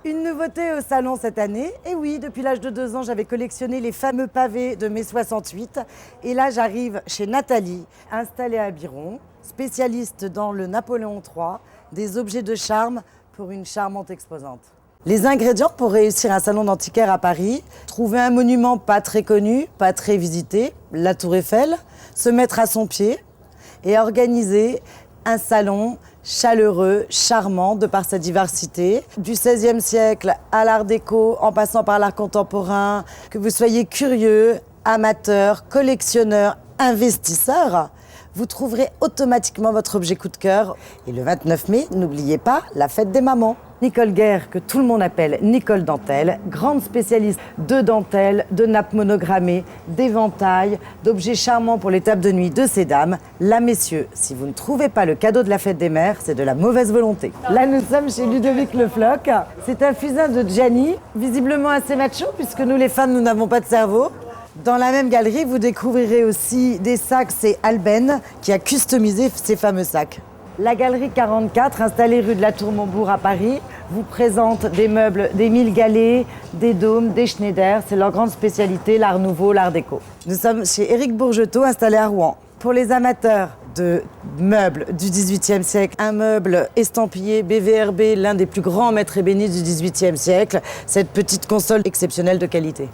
Une nouveauté au salon cette année. Et oui, depuis l'âge de 2 ans, j'avais collectionné les fameux pavés de mai 68. Et là, j'arrive chez Nathalie, installée à Biron, spécialiste dans le Napoléon III, des objets de charme pour une charmante exposante. Les ingrédients pour réussir un salon d'antiquaire à Paris: trouver un monument pas très connu, pas très visité, la Tour Eiffel, se mettre à son pied et organiser un salon chaleureux, charmant de par sa diversité. Du XVIe siècle à l'art déco, en passant par l'art contemporain, que vous soyez curieux, amateur, collectionneur, investisseur, vous trouverez automatiquement votre objet coup de cœur. Et le 29 mai, n'oubliez pas la fête des mamans. Nicole Guerre, que tout le monde appelle Nicole Dentelle, grande spécialiste de dentelle, de nappes monogrammées, d'éventails, d'objets charmants pour les tables de nuit de ces dames. Là, messieurs, si vous ne trouvez pas le cadeau de la fête des mères, c'est de la mauvaise volonté. Là, nous sommes chez Ludovic Le Floch. C'est un fusain de Gianni, visiblement assez macho, puisque nous, les femmes, nous n'avons pas de cerveau. Dans la même galerie, vous découvrirez aussi des sacs. C'est Alben qui a customisé ces fameux sacs. La galerie 44, installée rue de la Tour-Montbourg à Paris, vous présente des meubles, des Mille Galets, des dômes, des Schneider. C'est leur grande spécialité, l'art nouveau, l'art déco. Nous sommes chez Éric Bourgetot, installé à Rouen. Pour les amateurs de meubles du XVIIIe siècle, un meuble estampillé BVRB, l'un des plus grands maîtres ébénistes du XVIIIe siècle, cette petite console exceptionnelle de qualité.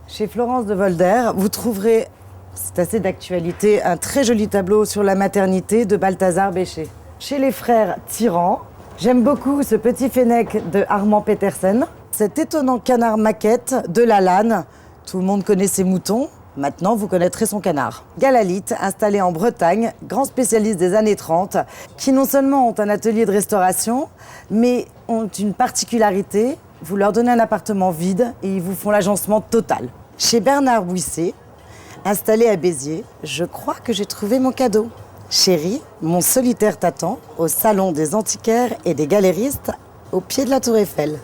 Chez Florence de Volder, vous trouverez, c'est assez d'actualité, un très joli tableau sur la maternité de Balthazar Béchet. Chez les frères Tyran, j'aime beaucoup ce petit fennec de Armand Petersen, cet étonnant canard maquette de Lalanne. Tout le monde connaît ses moutons, maintenant vous connaîtrez son canard. Galalite, installé en Bretagne, grand spécialiste des années 30, qui non seulement ont un atelier de restauration, mais ont une particularité: vous leur donnez un appartement vide et ils vous font l'agencement total. Chez Bernard Bouisset, installé à Béziers, je crois que j'ai trouvé mon cadeau. Chérie, mon solitaire t'attend au salon des antiquaires et des galéristes au pied de la Tour Eiffel.